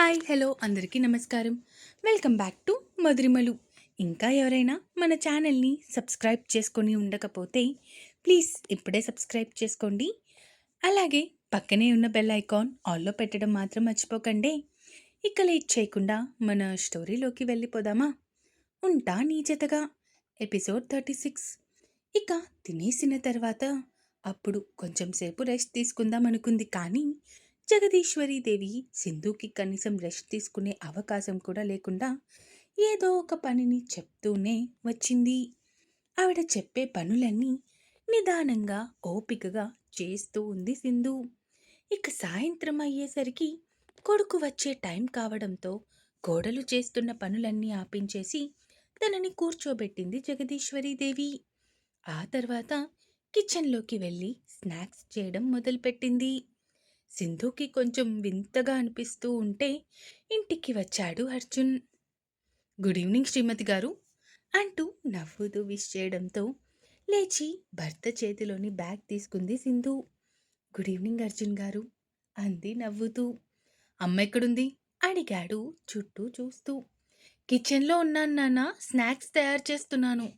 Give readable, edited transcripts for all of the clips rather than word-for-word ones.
Hi hello అందరికీ నమస్కారం. Welcome back to Madhurimalu. ఇంకా ఎవరైనా మన ఛానల్ని సబ్స్క్రైబ్ చేసుకొని ఉండకపోతే ప్లీజ్ ఇప్పుడే సబ్స్క్రైబ్ చేసుకోండి. అలాగే పక్కనే ఉన్న బెల్ ఐకాన్ ఆల్లో పెట్టడం మాత్రం మర్చిపోకండి. ఇక లేట్ చేయకుండా మన స్టోరీలోకి వెళ్ళిపోదామా? ఉంటా నీ జతగా ఎపిసోడ్ 36. ఇక తినేసిన తర్వాత అప్పుడు కొంచెం సేపు రెస్ట్ తీసుకుందాం అనుకుంది. కానీ జగదీశ్వరీదేవి సింధుకి కనీసం రెస్ట్ తీసుకునే అవకాశం కూడా లేకుండా ఏదో ఒక పనిని చెప్తూనే వచ్చింది. ఆవిడ చెప్పే పనులన్నీ నిదానంగా ఓపికగా చేస్తూ ఉంది సింధు. ఇక సాయంత్రం అయ్యేసరికి కొడుకు వచ్చే టైం కావడంతో కోడలు చేస్తున్న పనులన్నీ ఆపించేసి తనని కూర్చోబెట్టింది జగదీశ్వరీదేవి. ఆ తర్వాత కిచెన్లోకి వెళ్ళి స్నాక్స్ చేయడం మొదలుపెట్టింది. సింధుకి కొంచెం వింతగా అనిపిస్తూ ఉంటే ఇంటికి వచ్చాడు అర్జున్. గుడ్ ఈవినింగ్ శ్రీమతి గారు అంటూ నవ్వుతూ విష్ చేయడంతో లేచి భర్త చేతిలోని బ్యాగ్ తీసుకుంది సింధు. గుడ్ ఈవినింగ్ అర్జున్ గారు అంది నవ్వుతూ. అమ్మ ఎక్కడుంది అడిగాడు చుట్టూ చూస్తూ. కిచెన్లో ఉన్నాను నాన్న, స్నాక్స్ తయారు చేస్తున్నాను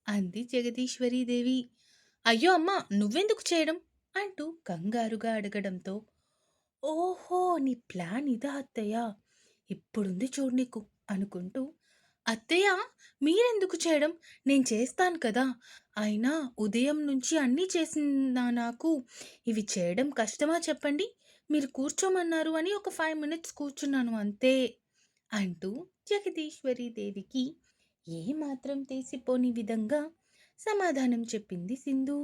అంది జగదీశ్వరీదేవి. అయ్యో అమ్మ, నువ్వెందుకు చేయడం అంటూ కంగారుగా అడగడంతో ఓహో, నీ ప్లాన్ ఇదా అత్తయ్య, ఇప్పుడుంది చూడు నీకు అనుకుంటూ, అత్తయ్య మీరెందుకు చేయడం, నేను చేస్తాను కదా, అయినా ఉదయం నుంచి అన్నీ చేసిన నాకు ఇవి చేయడం కష్టమా చెప్పండి, మీరు కూర్చోమన్నారు అని ఒక 5 minutes కూర్చున్నాను అంతే అంటూ జగదీశ్వరి దేవికి ఏమాత్రం తీసిపోని విధంగా సమాధానం చెప్పింది సింధు.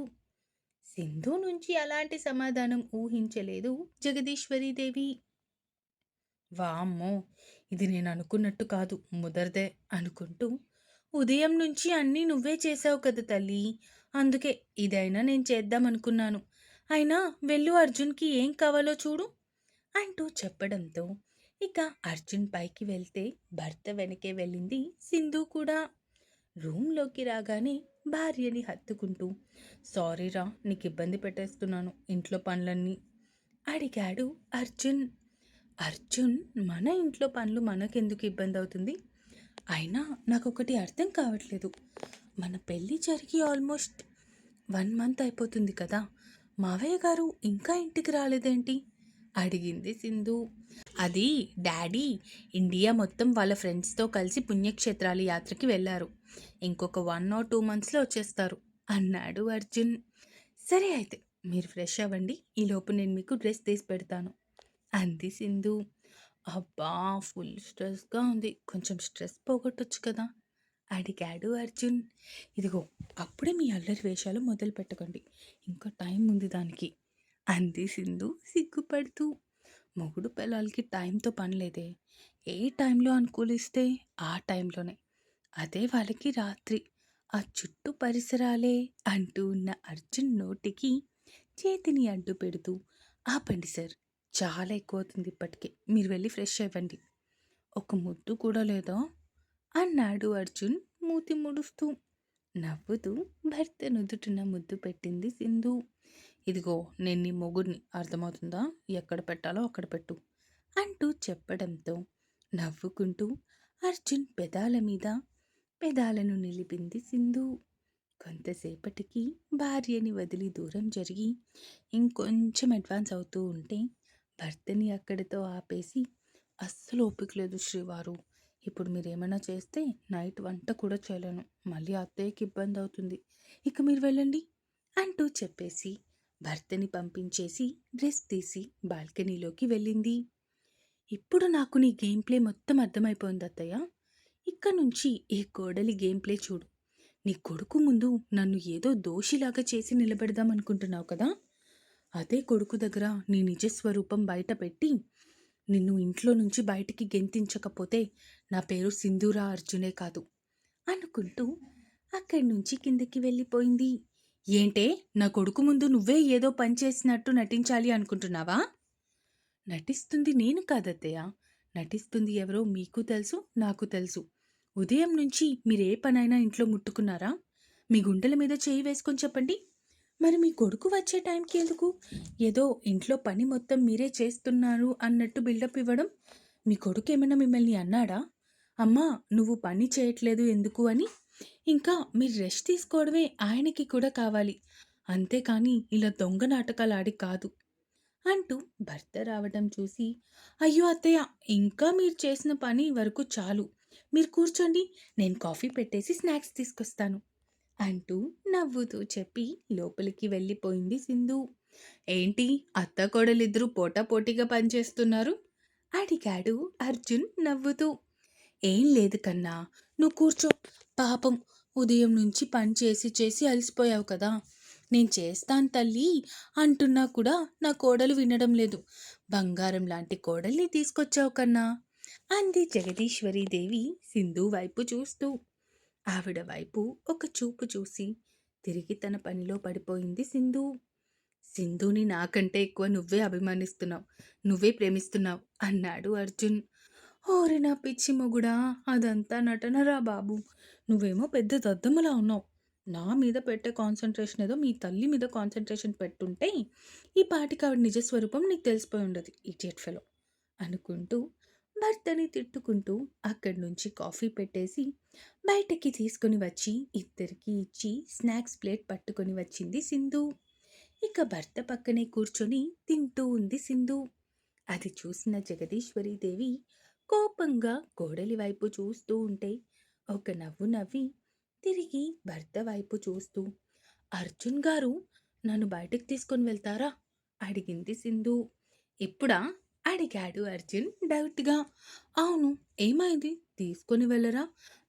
సింధు నుంచి అలాంటి సమాధానం ఊహించలేదు జగదీశ్వరీదేవి. వామ్మో, ఇది నేను అనుకున్నట్టు కాదు ముదరదే అనుకుంటూ, ఉదయం నుంచి అన్నీ నువ్వే చేసావు కదా తల్లి, అందుకే ఇదైనా నేను చేద్దామనుకున్నాను, అయినా వెళ్ళు అర్జున్కి ఏం కావాలో చూడు అంటూ చెప్పడంతో ఇక అర్జున్ పైకి వెళ్తే భర్త వెనకే వెళ్ళింది సింధు కూడా. రూమ్లోకి రాగానే భార్యని హత్తుకుంటూ, సారీరా నీకు ఇబ్బంది పెట్టేస్తున్నాను ఇంట్లో పనులన్నీ అడిగాడు అర్జున్. అర్జున్, మన ఇంట్లో పనులు మనకెందుకు ఇబ్బంది అవుతుంది, అయినా నాకొకటి అర్థం కావట్లేదు, మన పెళ్ళి జరిగి ఆల్మోస్ట్ 1 month అయిపోతుంది కదా, మావయ్య గారు ఇంకా ఇంటికి రాలేదేంటి అడిగింది సింధు. అది డాడీ ఇండియా మొత్తం వాళ్ళ ఫ్రెండ్స్తో కలిసి పుణ్యక్షేత్రాల యాత్రకి వెళ్ళారు, ఇంకొక 1 or 2 monthsలో వచ్చేస్తారు అన్నాడు అర్జున్. సరే అయితే మీరు ఫ్రెష్ అవ్వండి, ఈలోపు నేను మీకు డ్రెస్ తీసి పెడతాను అంది సింధు. అబ్బా, ఫుల్ స్ట్రెస్గా ఉంది, కొంచెం స్ట్రెస్ పోగొట్టొచ్చు కదా అడిగాడు అర్జున్. ఇదిగో, అప్పుడే మీ అల్లరి వేషాలు మొదలు పెట్టకండి, ఇంకా టైం ఉంది దానికి అంది సింధు సిగ్గుపడుతూ. మొగుడు పిల్లలకి టైంతో పని లేదే, ఏ టైంలో అనుకూలిస్తే ఆ టైంలోనే, అదే వాళ్ళకి రాత్రి, ఆ చుట్టూ పరిసరాలే అంటూ ఉన్న అర్జున్ నోటికి చేతిని అడ్డు పెడుతూ, ఆపండి సార్, చాలా ఎక్కువ అవుతుంది ఇప్పటికే, మీరు వెళ్ళి ఫ్రెష్ అవ్వండి, ఒక ముద్దు కూడా లేదా అన్నాడు అర్జున్ మూతి ముడుస్తూ. నవ్వుతూ భర్త నుదుటిన ముద్దు పెట్టింది సింధు. ఇదిగో, నేను నీ మొగుడిని, అర్థమవుతుందా, ఎక్కడ పెట్టాలో అక్కడ పెట్టు అంటూ చెప్పడంతో నవ్వుకుంటూ అర్జున్ పెదాల మీద పెదాలను నిలిపింది సింధు. కొంతసేపటికి భార్యని వదిలి దూరం జరిగి ఇంకొంచెం అడ్వాన్స్ అవుతూ ఉంటే భర్తని అక్కడితో ఆపేసి, అస్సలు ఓపిక లేదు శ్రీవారు, ఇప్పుడు మీరేమైనా చేస్తే నైట్ వంట కూడా చేయలేను, మళ్ళీ అత్తయ్యకి ఇబ్బంది అవుతుంది, ఇక మీరు వెళ్ళండి అంటూ చెప్పేసి భర్తని పంపించేసి డ్రెస్ తీసి బాల్కనీలోకి వెళ్ళింది. ఇప్పుడు నాకు నీ గేమ్ ప్లే మొత్తం అర్థమైపోయింది అత్తయ్య, ఇక్కడ నుంచి ఈ కోడలి గేమ్ ప్లే చూడు, నీ కొడుకు ముందు నన్ను ఏదో దోషిలాగా చేసి నిలబెడదాం అనుకుంటున్నావు కదా, అదే కొడుకు దగ్గర నీ నిజస్వరూపం బయట పెట్టి నిన్ను ఇంట్లో నుంచి బయటికి గెంతించకపోతే నా పేరు సింధూరా అర్జునే కాదు అనుకుంటూ అక్కడి నుంచి కిందకి వెళ్ళిపోయింది. ఏంటే, నా కొడుకు ముందు నువ్వే ఏదో పని చేసినట్టు నటించాలి అనుకుంటున్నావా? నటిస్తుంది నేను కాదత్తయ్య, నటిస్తుంది ఎవరో మీకు తెలుసు, నాకు తెలుసు, ఉదయం నుంచి మీరే పనైనా ఇంట్లో ముట్టుకున్నారా, మీ గుండెల మీద చేయి వేసుకొని చెప్పండి, మరి మీ కొడుకు వచ్చే టైంకి ఎందుకు ఏదో ఇంట్లో పని మొత్తం మీరే చేస్తున్నారు అన్నట్టు బిల్డప్ ఇవ్వడం, మీ కొడుకేమైనా మిమ్మల్ని అన్నాడా? అమ్మా నువ్వు పని చేయట్లేదు ఎందుకు అని? ఇంకా మీరు రెస్ట్ తీసుకోవడమే ఆయనకి కూడా కావాలి. అంతేకాని ఇలా దొంగ నాటకాలాడి కాదు అంటూ భర్త రావడం చూసి, అయ్యో అత్తయ్య, ఇంకా మీరు చేసిన పని వరకు చాలు. మీరు కూర్చోండి, నేను కాఫీ పెట్టేసి స్నాక్స్ తీసుకొస్తాను అంటూ నవ్వుతూ చెప్పి లోపలికి వెళ్ళిపోయింది సింధు. ఏంటి అత్త కోడలిద్దరూ పోటాపోటీగా పనిచేస్తున్నారు? అడిగాడు అర్జున్ నవ్వుతూ. ఏం లేదు కన్నా, నువ్వు కూర్చో. పాపం ఉదయం నుంచి పని చేసి చేసి అలసిపోయావు కదా. నేను చేస్తాను తల్లి అంటున్నా కూడా నా కోడలు వినడం లేదు. బంగారం లాంటి కోడల్ని తీసుకొచ్చావు కన్నా అంది జగదీశ్వరీదేవి సింధు వైపు చూస్తూ. ఆవిడ వైపు ఒక చూపు చూసి తిరిగి తన పనిలో పడిపోయింది సింధు. సింధుని నాకంటే ఎక్కువ నువ్వే అభిమానిస్తున్నావు, నువ్వే ప్రేమిస్తున్నావు అన్నాడు అర్జున్. ఓరి నా పిచ్చి మొగుడా, అదంతా నటనరా బాబు. నువ్వేమో పెద్ద దద్దమ్మలా ఉన్నావు. నా మీద పెట్టే కాన్సన్ట్రేషన్ ఏదో మీ తల్లి మీద కాన్సన్ట్రేషన్ పెట్టుంటే ఈ పాటికి ఆవిడ నిజస్వరూపం నీకు తెలిసిపోయి ఉండదు, ఇడియట్ ఫెలో అనుకుంటూ భర్తని తిట్టుకుంటూ అక్కడి నుంచి కాఫీ పెట్టేసి బయటకి తీసుకొని వచ్చి ఇద్దరికి ఇచ్చి స్నాక్స్ ప్లేట్ పట్టుకొని వచ్చింది సింధు. ఇక భర్త పక్కనే కూర్చొని తింటూ ఉంది సింధు. అది చూసిన జగదీశ్వరీదేవి కోపంగా కోడలి వైపు చూస్తూ ఉంటే ఒక నవ్వు నవ్వి తిరిగి భర్త వైపు చూస్తూ, అర్జున్ గారు నన్ను బయటకు తీసుకొని వెళ్తారా అడిగింది సింధు. ఇప్పుడా అడిగాడు అర్జున్ డౌట్గా. అవును, ఏమైంది, తీసుకొని వెళ్ళరా?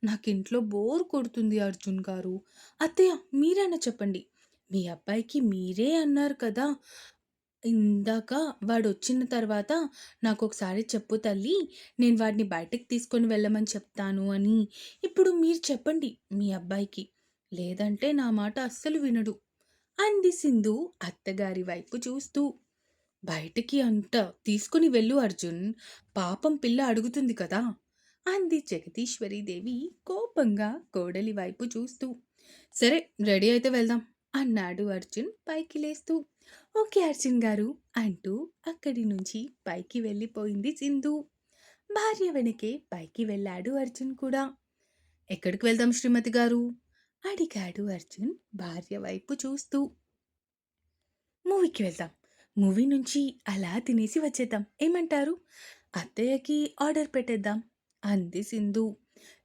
నాకింట్లో బోర్ కొడుతుంది అర్జున్ గారు. అత్తయ్య మీరైనా చెప్పండి, మీ అబ్బాయికి మీరే అన్నారు కదా ఇందాక, వాడొచ్చిన తర్వాత నాకొకసారి చెప్పు తల్లి, నేను వాడిని బయటకి తీసుకొని వెళ్ళమని చెప్తాను అని. ఇప్పుడు మీరు చెప్పండి మీ అబ్బాయికి, లేదంటే నా మాట అస్సలు వినడు అంది సింధు అత్తగారి వైపు చూస్తూ. బయటికి అంట తీసుకుని వెళ్ళు అర్జున్, పాపం పిల్ల అడుగుతుంది కదా అంది జగదీశ్వరీదేవి కోపంగా కోడలి వైపు చూస్తూ. సరే, రెడీ అయితే వెళ్దాం అన్నాడు అర్జున్ పైకి లేస్తూ. ఓకే అర్జున్ గారు అంటూ అక్కడి నుంచి పైకి వెళ్ళిపోయింది సింధు. భార్య వెనకే పైకి వెళ్ళాడు అర్జున్ కూడా. ఎక్కడికి వెళ్దాం శ్రీమతి గారు అడిగాడు అర్జున్ భార్య వైపు చూస్తూ. మూవీకి వెళ్దాం, మూవీ నుంచి అలా తినేసి వచ్చేద్దాం, ఏమంటారు? అత్తయ్యకి ఆర్డర్ పెట్టేద్దాం అంది సింధు.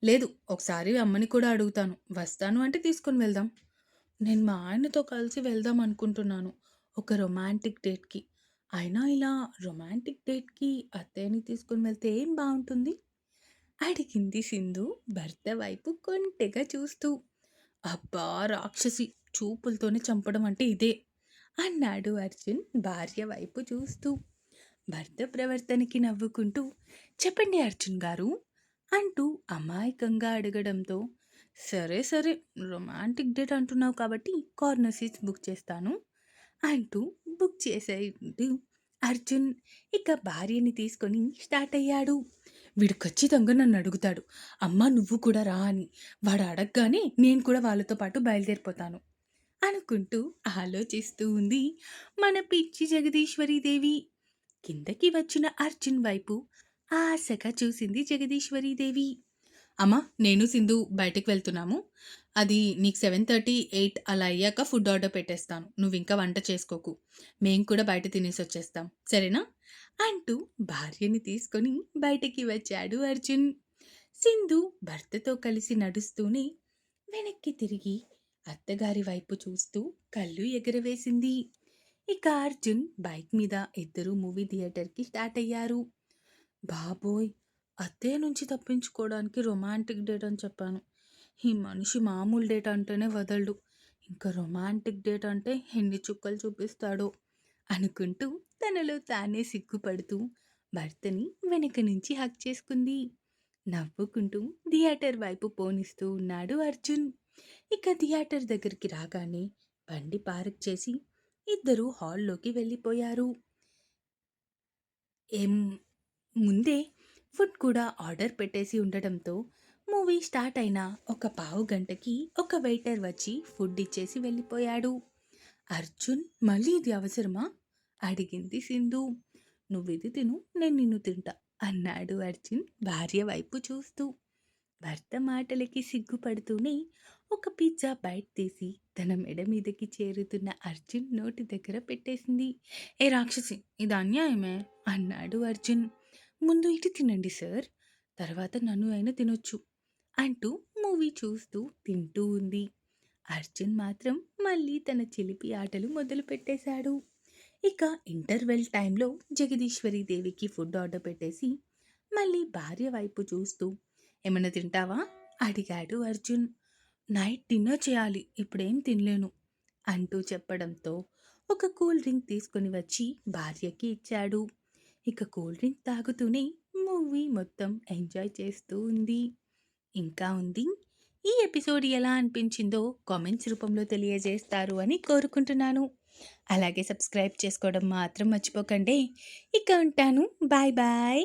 లేదు, ఒకసారి అమ్మని కూడా అడుగుతాను, వస్తాను అంటే తీసుకొని వెళ్దాం. నేను మా ఆయనతో కలిసి వెళ్దాం అనుకుంటున్నాను, ఒక రొమాంటిక్ డేట్కి. అయినా ఇలా రొమాంటిక్ డేట్కి అత్తయ్యని తీసుకొని వెళ్తే ఏం బాగుంటుంది అడిగింది సింధు భర్త వైపు కొంటెగా చూస్తూ. అబ్బా రాక్షసి, చూపులతోనే చంపడం అంటే ఇదే అన్నాడు అర్జున్ భార్య వైపు చూస్తూ. భర్త ప్రవర్తనకి నవ్వుకుంటూ, చెప్పండి అర్జున్ గారు అంటూ అమాయకంగా అడగడంతో, సరే సరే, రొమాంటిక్ డేట్ అంటున్నావు కాబట్టి కార్నర్ సీట్స్ బుక్ చేస్తాను అంటూ బుక్ చేసేది అర్జున్. ఇక భార్యని తీసుకొని స్టార్ట్ అయ్యాడు. వీడు ఖచ్చితంగా నన్ను అడుగుతాడు, అమ్మా నువ్వు కూడా రా అని. వాడు అడగగానే నేను కూడా వాళ్ళతో పాటు బయలుదేరిపోతాను అనుకుంటూ ఆలోచిస్తూ ఉంది మన పిచ్చి జగదీశ్వరీదేవి. కిందకి వచ్చిన అర్జున్ వైపు ఆశగా చూసింది జగదీశ్వరీదేవి. అమ్మా నేను సింధు బయటకు వెళ్తున్నాము, అది నీకు 7:30 8 అలా అయ్యాక ఫుడ్ ఆర్డర్ పెట్టేస్తాను, నువ్వు ఇంకా వంట చేసుకోకు, మేం కూడా బయట తినేసి వచ్చేస్తాం, సరేనా అంటూ భార్యని తీసుకొని బయటకి వచ్చాడు అర్జున్. సింధు భర్తతో కలిసి నడుస్తూనే వెనక్కి తిరిగి అత్తగారి వైపు చూస్తూ కళ్ళు ఎగరవేసింది. ఇక అర్జున్ బైక్ మీద ఇద్దరు మూవీ థియేటర్కి స్టార్ట్ అయ్యారు. బాబోయ్, అత్తయ్య నుంచి తప్పించుకోవడానికి రొమాంటిక్ డేట్ అని చెప్పాను, ఈ మనిషి మామూలు డేట్ అంటేనే వదలడు, ఇంకా రొమాంటిక్ డేట్ అంటే ఎన్ని చుక్కలు చూపిస్తాడో అనుకుంటూ తనలో తానే సిగ్గుపడుతూ భర్తని వెనక నుంచి హక్ చేసుకుంది. నవ్వుకుంటూ థియేటర్ వైపు పోనిస్తూ ఉన్నాడు అర్జున్. ఇక థియేటర్ దగ్గరికి రాగానే బండి పార్క్ చేసి ఇద్దరు హాల్లోకి వెళ్ళిపోయారు. ఏం ముందే ఫుడ్ కూడా ఆర్డర్ పెట్టేసి ఉండడంతో మూవీ స్టార్ట్ అయిన ఒక పావు గంటకి ఒక వెయిటర్ వచ్చి ఫుడ్ ఇచ్చేసి వెళ్ళిపోయాడు. అర్జున్ మళ్ళీ ఇది అవసరమా అడిగింది సింధు. నువ్వు ఇది తిను, నేను నిన్ను తింటా అన్నాడు అర్జున్ భార్య వైపు చూస్తూ. భర్త మాటలకి సిగ్గుపడుతూనే ఒక పిజ్జా బైట్ తీసి తన మెడ మీదకి చేరుతున్న అర్జున్ నోటి దగ్గర పెట్టేసింది. ఏ రాక్షసి, ఇది అన్యాయమే అన్నాడు అర్జున్. ముందు ఇటు తినండి సార్, తర్వాత నన్ను అయినా తినొచ్చు అంటూ మూవీ చూస్తూ తింటూ ఉంది. అర్జున్ మాత్రం మళ్ళీ తన చిలిపి ఆటలు మొదలు పెట్టేశాడు. ఇక ఇంటర్వెల్ టైంలో జగదీశ్వరి దేవికి ఫుడ్ ఆర్డర్ పెట్టేసి మళ్ళీ భార్య వైపు చూస్తూ ఏమన్నా తింటావా అడిగాడు అర్జున్. నైట్ డిన్నర్ చేయాలి, ఇప్పుడేం తినలేను అంటూ చెప్పడంతో ఒక కూల్ డ్రింక్ తీసుకుని వచ్చి భార్యకి ఇచ్చాడు. ఇక కూల్ డ్రింక్ తాగుతూనే మూవీ మొత్తం ఎంజాయ్ చేస్తూ ఉంది. ఇంకా ఉంది. ఈ ఎపిసోడ్ ఎలా అనిపించిందో కామెంట్స్ రూపంలో తెలియజేస్తారు అని కోరుకుంటున్నాను. అలాగే సబ్స్క్రైబ్ చేసుకోవడం మాత్రం మర్చిపోకండి. ఇక ఉంటాను. Bye bye.